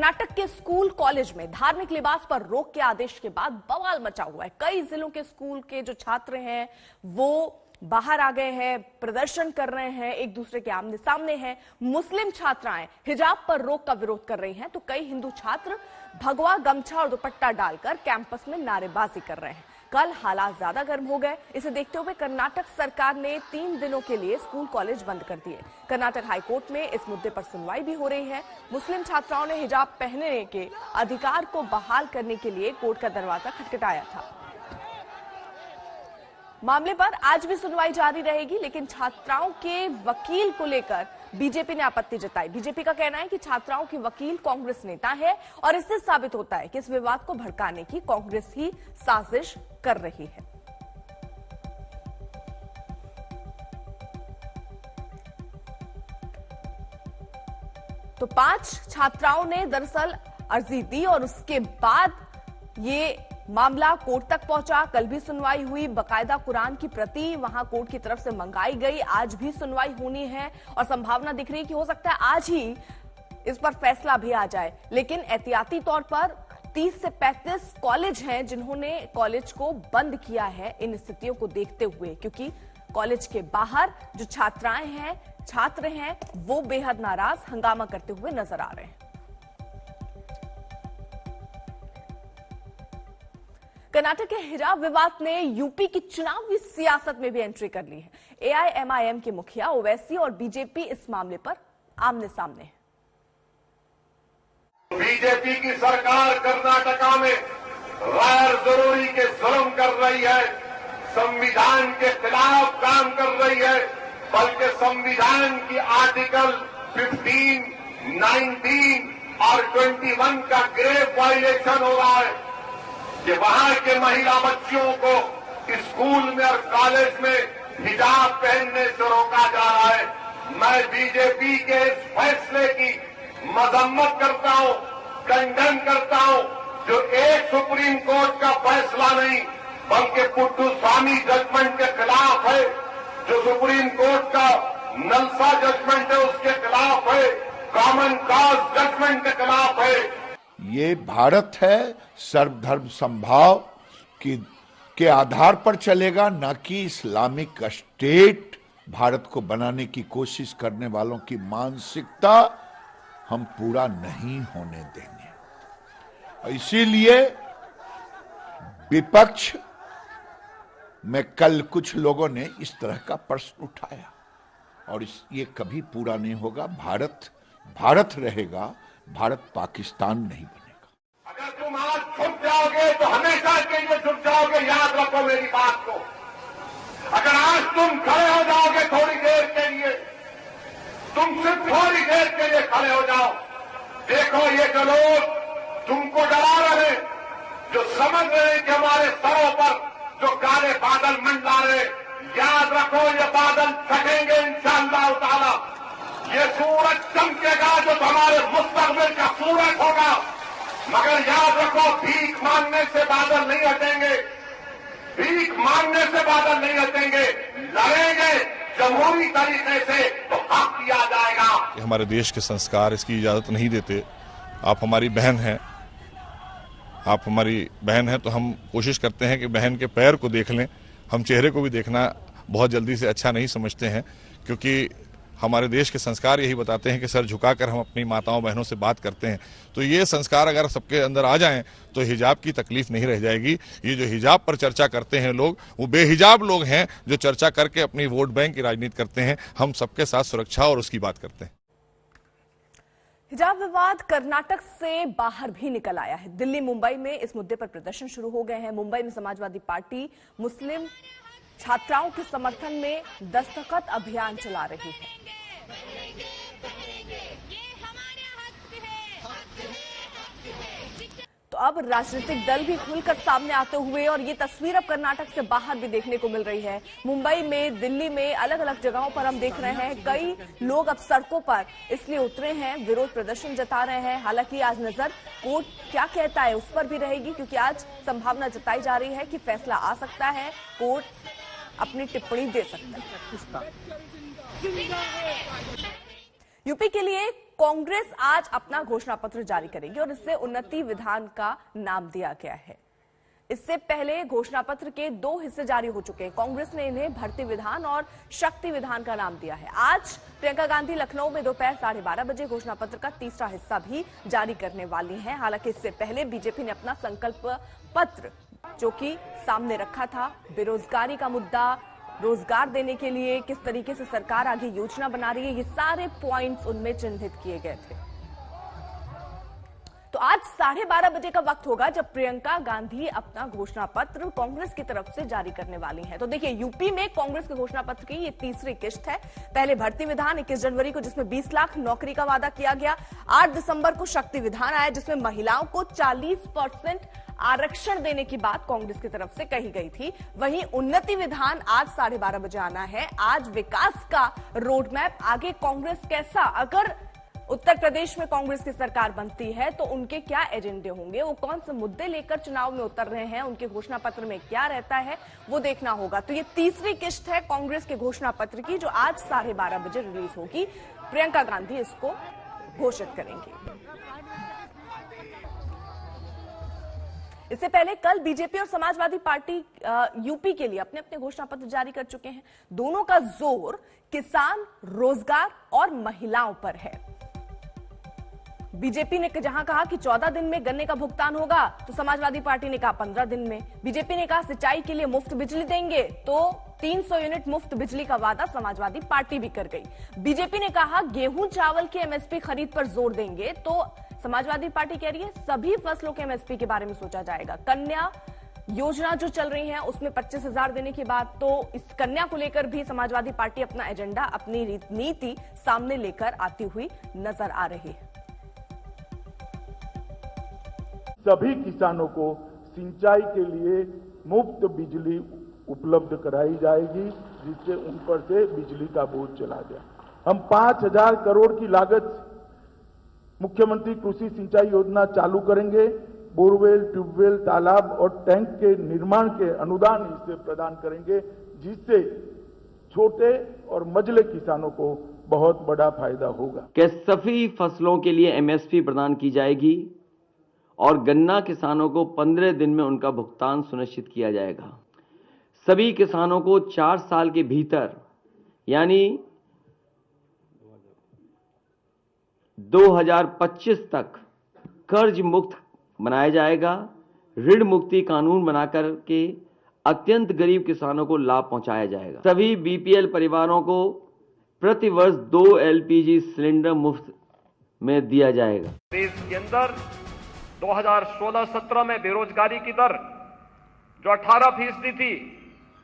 कर्नाटक के school college में धार्मिक लिबास पर रोक के आदेश के बाद बवाल मचा हुआ है। कई जिलों के स्कूल के जो छात्र हैं वो बाहर आ गए हैं, प्रदर्शन कर रहे हैं, एक दूसरे के आमने सामने हैं। मुस्लिम छात्राएं हिजाब पर रोक का विरोध कर रही हैं तो कई हिंदू छात्र भगवा, गमछा और दुपट्टा डालकर कैंपस में नारेबाजी कर रहे हैं। कल हालात ज्यादा गर्म हो गए। इसे देखते हुए कर्नाटक सरकार ने 3 दिनों के लिए स्कूल कॉलेज बंद कर दिए। कर्नाटक हाईकोर्ट में इस मुद्दे पर सुनवाई भी हो रही है। मुस्लिम छात्राओं ने हिजाब पहनने के अधिकार को बहाल करने के लिए कोर्ट का दरवाजा खटखटाया था। मामले पर आज भी सुनवाई जारी रहेगी, लेकिन छात्राओं के वकील को लेकर बीजेपी ने आपत्ति जताई। बीजेपी का कहना है कि छात्राओं की वकील कांग्रेस नेता है और इससे साबित होता है कि इस विवाद को भड़काने की कांग्रेस ही साजिश कर रही है। तो 5 छात्राओं ने दरअसल अर्जी दी और उसके बाद ये मामला कोर्ट तक पहुंचा। कल भी सुनवाई हुई, बकायदा कुरान की प्रति वहां कोर्ट की तरफ से मंगाई गई। आज भी सुनवाई होनी है और संभावना दिख रही है कि हो सकता है आज ही इस पर फैसला भी आ जाए। लेकिन एहतियाती तौर पर 30 से 35 कॉलेज हैं जिन्होंने कॉलेज को बंद किया है इन स्थितियों को देखते हुए, क्योंकि कॉलेज के बाहर जो छात्राएं हैं, छात्र हैं, वो बेहद नाराज हंगामा करते हुए नजर आ रहे हैं। कर्नाटक के हिजाब विवाद ने यूपी की चुनावी सियासत में भी एंट्री कर ली है। एआईएमआईएम के मुखिया ओवैसी और बीजेपी इस मामले पर आमने सामने है। बीजेपी की सरकार कर्नाटका में गैर जरूरी के जुल्म कर रही है, संविधान के खिलाफ काम कर रही है, बल्कि संविधान की आर्टिकल 15, 19 और 21 का ग्रेव वायलेशन हो रहा है कि वहां के महिला बच्चियों को स्कूल में और कॉलेज में हिजाब पहनने से रोका जा रहा है। मैं बीजेपी के इस फैसले की मजम्मत करता हूं, कंडन करता हूं, जो एक सुप्रीम कोर्ट का फैसला नहीं बल्कि पुट्टुस्वामी जजमेंट के खिलाफ है, जो सुप्रीम कोर्ट का नलसा जजमेंट है उसके खिलाफ है, कॉमन कॉज जजमेंट के खिलाफ है। ये भारत है, सर्वधर्म समभाव के आधार पर चलेगा, न कि इस्लामिक स्टेट भारत को बनाने की कोशिश करने वालों की मानसिकता हम पूरा नहीं होने देंगे। इसीलिए विपक्ष में कल कुछ लोगों ने इस तरह का प्रश्न उठाया और ये कभी पूरा नहीं होगा। भारत भारत रहेगा, भारत पाकिस्तान नहीं बनेगा। अगर तुम आज छुप जाओगे तो हमेशा के लिए छुप जाओगे, याद रखो मेरी बात को। अगर आज तुम खड़े हो जाओगे थोड़ी देर के लिए, तुम सिर्फ थोड़ी देर के लिए खड़े हो जाओ, देखो ये जो लोग तुमको डरा रहे, जो समझ रहे हैं कि हमारे सरों पर जो काले बादल मंडरा रहे, याद रखो ये बादल छटेंगे इंशाअल्लाह ताला। ये सूरज चमकेगा जो हमारे मुस्तकबिल का सूरज होगा, मगर याद रखो भीख मांगने से बादल नहीं हटेंगे, भीख मांगने से बादल नहीं हटेंगे। लड़ेंगे जमहूरी तरीके से तो हक दिया जाएगा। हमारे देश के संस्कार इसकी इजाजत नहीं देते। आप हमारी बहन हैं, आप हमारी बहन हैं, तो हम कोशिश करते हैं कि बहन के पैर को देख लें। हम चेहरे को भी देखना बहुत जल्दी से अच्छा नहीं समझते हैं, क्योंकि हमारे देश के संस्कार यही बताते हैं कि सर झुकाकर हम अपनी माताओं बहनों से बात करते हैं। तो ये संस्कार अगर सबके अंदर आ जाएं तो हिजाब की तकलीफ नहीं रह जाएगी। ये जो हिजाब पर चर्चा करते हैं लोग, वो बेहिजाब लोग हैं जो चर्चा करके अपनी वोट बैंक की राजनीति करते हैं। हम सबके साथ सुरक्षा और उसकी बात करते हैं। हिजाब विवाद कर्नाटक से बाहर भी निकल आया है। दिल्ली, मुंबई में इस मुद्दे पर प्रदर्शन शुरू हो गए हैं। मुंबई में समाजवादी पार्टी मुस्लिम छात्राओं के समर्थन में दस्तखत अभियान चला रही है। तो अब राजनीतिक दल भी खुलकर सामने आते हुए, और ये तस्वीर अब कर्नाटक से बाहर भी देखने को मिल रही है। मुंबई में, दिल्ली में, अलग अलग जगहों पर हम देख रहे हैं कई लोग अब सड़कों पर इसलिए उतरे हैं, विरोध प्रदर्शन जता रहे हैं। हालांकि आज नजर कोर्ट क्या कहता है उस पर भी रहेगी, क्योंकि आज संभावना जताई जा रही है कि फैसला आ सकता है, कोर्ट अपनी टिप्पणी दे सकता है। यूपी के लिए कांग्रेस आज अपना घोषणा पत्र जारी करेगी और इससे उन्नति विधान का नाम दिया गया है। इससे पहले घोषणा पत्र के 2 हिस्से जारी हो चुके हैं। कांग्रेस ने इन्हें भर्ती विधान और शक्ति विधान का नाम दिया है। आज प्रियंका गांधी लखनऊ में दोपहर 12:30 बजे घोषणा पत्र का तीसरा हिस्सा भी जारी करने वाली हैं। हालांकि इससे पहले बीजेपी ने अपना संकल्प पत्र जो कि सामने रखा था, बेरोजगारी का मुद्दा, रोजगार देने के लिए किस तरीके से सरकार आगे योजना बना रही है, ये सारे पॉइंट्स उनमें चिन्हित किए गए थे। तो आज 12:30 बजे का वक्त होगा जब प्रियंका गांधी अपना घोषणा पत्र कांग्रेस की तरफ से जारी करने वाली हैं। तो देखिए, यूपी में कांग्रेस के घोषणा पत्र की ये तीसरी किश्त है। पहले भर्ती विधान 21 जनवरी को, जिसमें 20 लाख नौकरी का वादा किया गया। 8 दिसंबर को शक्ति विधान आया, जिसमें महिलाओं को 40% आरक्षण देने की बात कांग्रेस की तरफ से कही गई थी। वहीं उन्नति विधान आज 12:30 बजे आना है। आज विकास का रोड मैप, आगे कांग्रेस कैसा, अगर उत्तर प्रदेश में कांग्रेस की सरकार बनती है तो उनके क्या एजेंडे होंगे, वो कौन से मुद्दे लेकर चुनाव में उतर रहे हैं, उनके घोषणा पत्र में क्या रहता है, वो देखना होगा। तो ये तीसरी किश्त है कांग्रेस के घोषणा पत्र की, जो आज 12:30 बजे रिलीज होगी। प्रियंका गांधी इसको घोषित करेंगी। इससे पहले कल बीजेपी और समाजवादी पार्टी यूपी के लिए अपने अपने घोषणा पत्र जारी कर चुके हैं। दोनों का जोर किसान, रोजगार और महिलाओं पर है। बीजेपी ने जहां कहा कि 14 दिन में गन्ने का भुगतान होगा, तो समाजवादी पार्टी ने कहा 15 दिन में। बीजेपी ने कहा सिंचाई के लिए मुफ्त बिजली देंगे, तो 300 यूनिट मुफ्त बिजली का वादा समाजवादी पार्टी भी कर गई। बीजेपी ने कहा गेहूं चावल की एमएसपी खरीद पर जोर देंगे, तो समाजवादी पार्टी कह रही है सभी फसलों के एमएसपी के बारे में सोचा जाएगा। कन्या योजना जो चल रही है उसमें 25,000 देने की बात, तो इस कन्या को लेकर भी समाजवादी पार्टी अपना एजेंडा, अपनी नीति सामने लेकर आती हुई नजर आ रही है। सभी किसानों को सिंचाई के लिए मुफ्त बिजली उपलब्ध कराई जाएगी, जिससे उन पर से बिजली का बोझ चला गया। हम 5,000 करोड़ की लागत मुख्यमंत्री कृषि सिंचाई योजना चालू करेंगे। बोरवेल, ट्यूबवेल, तालाब और टैंक के निर्माण के अनुदान इससे प्रदान करेंगे, जिससे छोटे और मझले किसानों को बहुत बड़ा फायदा होगा। कि सभी फसलों के लिए एमएसपी प्रदान की जाएगी और गन्ना किसानों को 15 दिन में उनका भुगतान सुनिश्चित किया जाएगा। सभी किसानों को 4 साल के भीतर यानी 2025 तक कर्ज मुक्त बनाया जाएगा। ऋण मुक्ति कानून बनाकर के अत्यंत गरीब किसानों को लाभ पहुंचाया जाएगा। सभी बीपीएल परिवारों को प्रति वर्ष 2 एलपीजी सिलेंडर मुफ्त में दिया जाएगा। देश के अंदर 2016-17 में बेरोजगारी की दर जो 18% थी,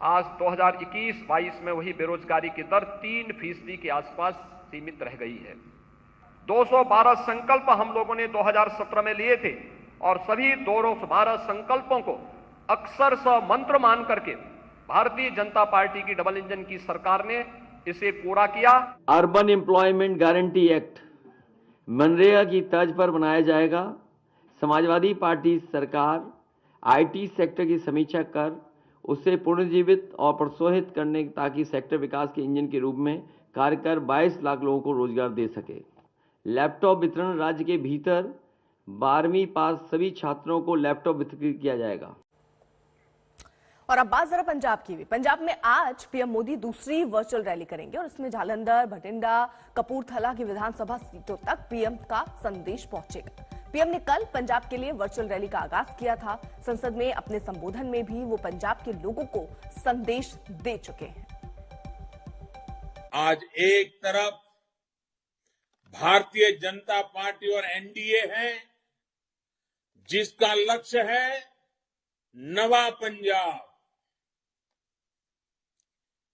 आज 2021-22 में वही बेरोजगारी की दर 3% के आसपास सीमित रह गई है। 212 संकल्प हम लोगों ने 2017 में लिए थे और सभी 212 संकल्पों को अक्षरशः मंत्र मान करके भारतीय जनता पार्टी की डबल इंजन की सरकार ने इसे पूरा किया। Urban employment guarantee act MNREGA की तर्ज पर बनाया जाएगा। समाजवादी पार्टी सरकार आईटी सेक्टर की समीक्षा कर उसे पुनर्जीवित और प्रोत्साहित करने ताकि सेक्टर विकास के इंजन के रूप में कार्य कर 22 लाख लोगों को रोजगार दे सके। लैपटॉप वितरण राज्य के भीतर 12वीं पास सभी छात्रों को लैपटॉप वितरित किया जाएगा। और अब बात जरा पंजाब की भी। पंजाब में आज पीएम मोदी दूसरी वर्चुअल रैली करेंगे और इसमें जालंधर, भटिंडा, कपूरथला की विधानसभा सीटों तक पीएम का संदेश पहुंचेगा। पीएम ने कल पंजाब के लिए वर्चुअल रैली का आगाज किया था। संसद में अपने संबोधन में भी वो पंजाब के लोगों को संदेश दे चुके हैं। आज एक तरफ भारतीय जनता पार्टी और एनडीए है, जिसका लक्ष्य है नवा पंजाब।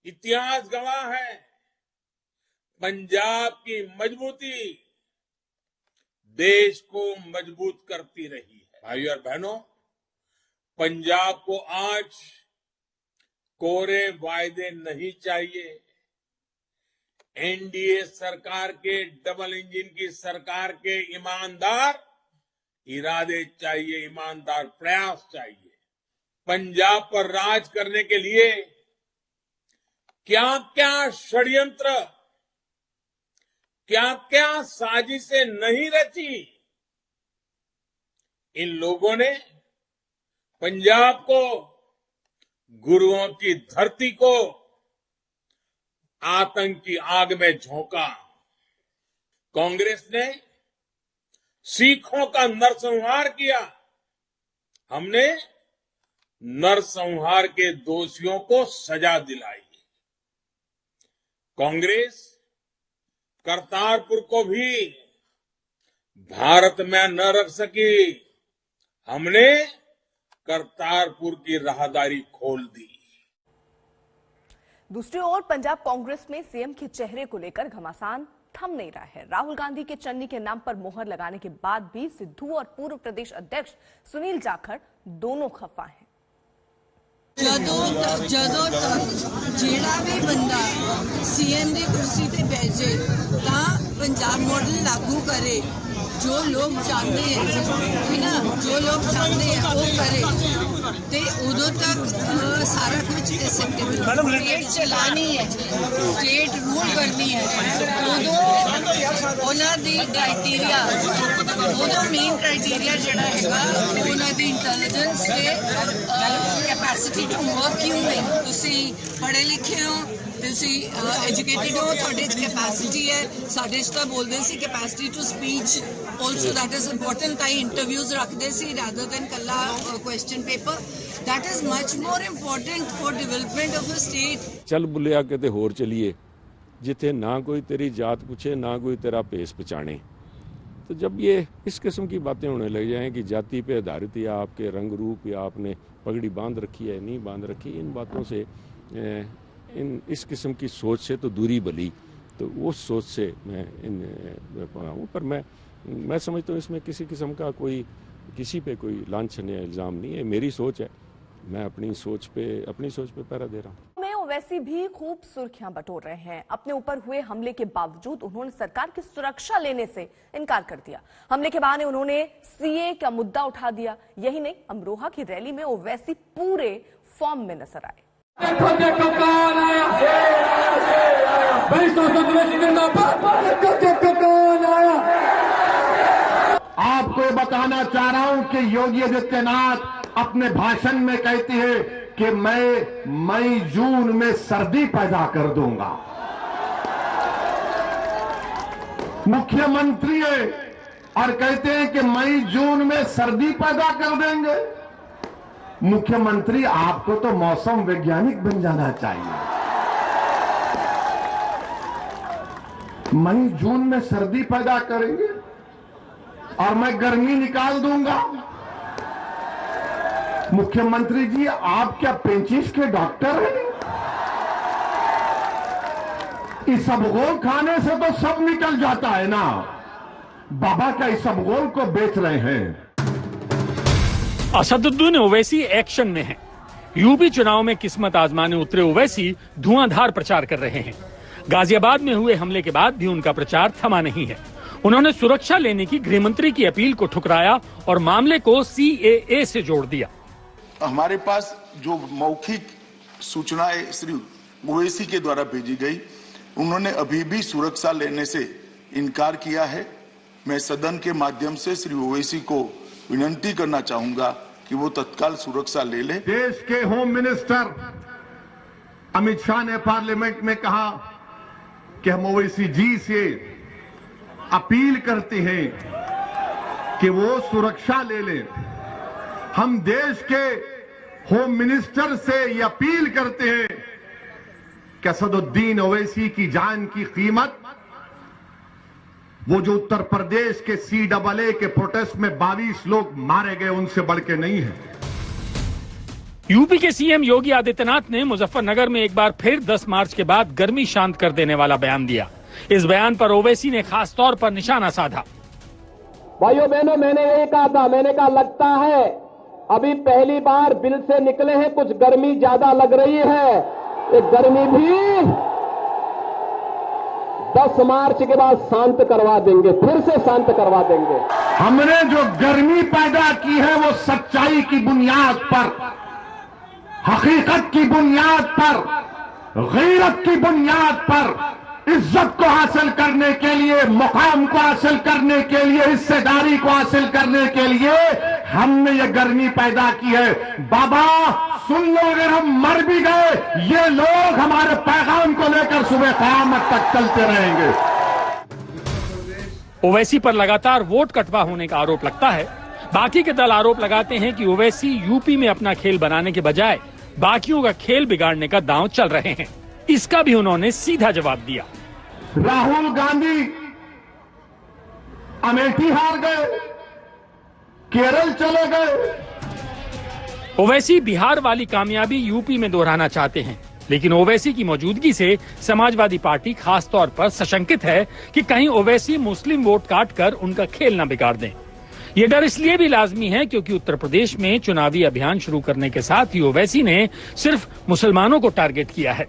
इतिहास गवाह है, पंजाब की मजबूती देश को मजबूत करती रही है। भाइयों और बहनों, पंजाब को आज कोरे वायदे नहीं चाहिए। एनडीए सरकार के, डबल इंजन की सरकार के ईमानदार इरादे चाहिए, ईमानदार प्रयास चाहिए। पंजाब पर राज करने के लिए क्या क्या षड्यंत्र क्या क्या साजिशें नहीं रची। इन लोगों ने पंजाब को, गुरुओं की धरती को आतंक की आग में झोंका। कांग्रेस ने सिखों का नरसंहार किया। हमने नरसंहार के दोषियों को सजा दिलाई। कांग्रेस करतारपुर को भी भारत में न रख सकी। हमने करतारपुर की राहदारी खोल दी। दूसरी ओर पंजाब कांग्रेस में सीएम के चेहरे को लेकर घमासान थम नहीं रहा है। राहुल गांधी के चन्नी के नाम पर मोहर लगाने के बाद भी सिद्धू और पूर्व प्रदेश अध्यक्ष सुनील जाखड़ दोनों खफा हैं। ਜਦੋਂ ਤੱਕ ਜਿਹੜਾ ਵੀ ਬੰਦਾ सीएम ਦੀ ਕੁਰਸੀ ਤੇ ਬੈਠੇ ਤਾਂ पंजाब मॉडल लागू करे। जो लोग चाहते हैं है ना, जो लोग चाहते हैं वो करे ते उदों तक सारा कुछ एक्सेप्टेबल। स्टेट चलानी है, स्टेट रूल करनी है, उदों उन्हां दी क्राइटेरिया, उदों मेन क्राइटेरिया जिहड़ा हैगा उन्हां दी इंटैलीजेंस ते कैपेसिटी टू वर्क क्यों नहीं। तुसी पढ़े लिखे हो, ਤੁਸੀਂ ਐਜੂਕੇਟਿਡ ਹੋ, ਤੁਹਾਡੇ 'ਚ ਕੈਪੈਸਿਟੀ ਹੈ। ਸਾਡੇ 'ਚ ਤਾਂ ਬੋਲਦੇ ਸੀ capacity to speech also that is important. ਕਈ ਇੰਟਰਵਿਊਜ਼ ਰੱਖਦੇ ਸੀ ਰਾਦਰ ਦੈਨ ਕੱਲਾ question paper. That is much more important for development of a state. ਚੱਲ ਬੁੱਲਿਆ ਕਿਤੇ ਹੋਰ ਚਲੀਏ जिथे ना कोई तेरी जात पूछे ना कोई तेरा पेश पहचाने। तो जब ये इस किस्म की बातें होने लग जाएं कि जाति पे आधारित या आपके रंग रूप या आपने पगड़ी बांध रखी है नहीं बांध रखी, इन बातों से इस किस्म की सोच से तो दूरी भली। तो उस सोच से मैं पढ़ा हूँ। पर मैं समझता हूँ इसमें किसी किस्म का कोई किसी पे कोई लांछन या इल्ज़ाम नहीं है। मेरी सोच है, मैं अपनी सोच पे पहरा दे रहा हूँ। वैसी भी खूब सुर्खियां बटोर रहे हैं। अपने ऊपर हुए हमले के बावजूद उन्होंने सरकार की सुरक्षा लेने से इनकार कर दिया। हमले के बहाने उन्होंने सीए का मुद्दा उठा दिया। यही नहीं, अमरोहा की रैली में ओवैसी पूरे फॉर्म में नजर आए। आपको बताना चाह रहा हूं कि योगी आदित्यनाथ अपने भाषण में कहती है कि मैं मई जून में सर्दी पैदा कर दूंगा। मुख्यमंत्री है और कहते हैं कि मई जून में सर्दी पैदा कर देंगे। मुख्यमंत्री आपको तो मौसम वैज्ञानिक बन जाना चाहिए। मई जून में सर्दी पैदा करेंगे और मैं गर्मी निकाल दूंगा। मुख्यमंत्री जी, आप क्या पेंचिस के डॉक्टर हैं? इसबगोल खाने से तो सब निकल जाता है ना। बाबा का इसबगोल को बेच रहे हैं। असदुद्दीन ओवैसी एक्शन में हैं। यूपी चुनाव में किस्मत आजमाने उतरे ओवैसी धुआंधार प्रचार कर रहे हैं। गाजियाबाद में हुए हमले के बाद भी उनका प्रचार थमा नहीं है। उन्होंने सुरक्षा लेने की गृहमंत्री की अपील को ठुकराया और मामले को सीएए से जोड़ दिया। हमारे पास जो मौखिक सूचनाएं श्री ओवैसी के द्वारा भेजी गई, उन्होंने अभी भी सुरक्षा लेने से इनकार किया है। मैं सदन के माध्यम से श्री ओवैसी को विनती करना चाहूंगा कि वो तत्काल सुरक्षा ले ले। देश के होम मिनिस्टर अमित शाह ने पार्लियामेंट में कहा कि हम ओवैसी जी से अपील करते हैं कि वो सुरक्षा ले लें। हम देश के होम मिनिस्टर से ये अपील करते हैं कि असदुद्दीन ओवैसी की जान की कीमत वो जो उत्तर प्रदेश के CAA के प्रोटेस्ट में 22 लोग मारे गए उनसे बढ़ के नहीं है। यूपी के सीएम योगी आदित्यनाथ ने मुजफ्फरनगर में एक बार फिर 10 मार्च के बाद गर्मी शांत कर देने वाला बयान दिया। इस बयान पर ओवैसी ने खास तौर पर निशाना साधा। भाइयों बहनों, मैंने यही कहा था, मैंने कहा लगता है अभी पहली बार बिल से निकले हैं, कुछ गर्मी ज्यादा लग रही है। ये गर्मी भी 10 मार्च के बाद शांत करवा देंगे, फिर से शांत करवा देंगे। हमने जो गर्मी पैदा की है वो सच्चाई की बुनियाद पर, हकीकत की बुनियाद पर, गैरत की बुनियाद पर इज्जत को हासिल करने के लिए, मुकाम को हासिल करने के लिए, हिस्सेदारी को हासिल करने के लिए हमने ये गर्मी पैदा की है। बाबा सुन लो, अगर हम मर भी गए, ये लोग हमारे पैगाम को लेकर सुबह क़यामत तक चलते रहेंगे। ओवैसी पर लगातार वोट कटवा होने का आरोप लगता है। बाकी के दल आरोप लगाते हैं कि ओवैसी यूपी में अपना खेल बनाने के बजाय बाकियों का खेल बिगाड़ने का दांव चल रहे हैं। इसका भी उन्होंने सीधा जवाब दिया। राहुल गांधी अमेठी हार गए, केरल चले गए। ओवैसी बिहार वाली कामयाबी यूपी में दोहराना चाहते हैं, लेकिन ओवैसी की मौजूदगी से समाजवादी पार्टी खास तौर पर सशंकित है कि कहीं ओवैसी मुस्लिम वोट काट कर उनका खेल न बिगाड़ दें। ये डर इसलिए भी लाजमी है क्योंकि उत्तर प्रदेश में चुनावी अभियान शुरू करने के साथ ही ओवैसी ने सिर्फ मुसलमानों को टारगेट किया है।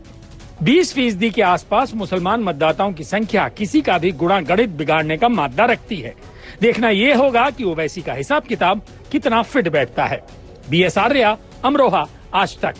20% के आसपास मुसलमान मतदाताओं की संख्या किसी का भी गुणा गणित बिगाड़ने का मादा रखती है। देखना यह होगा कि ओवैसी का हिसाब किताब कितना फिट बैठता है। BS आर्या, अमरोहा, आज तक।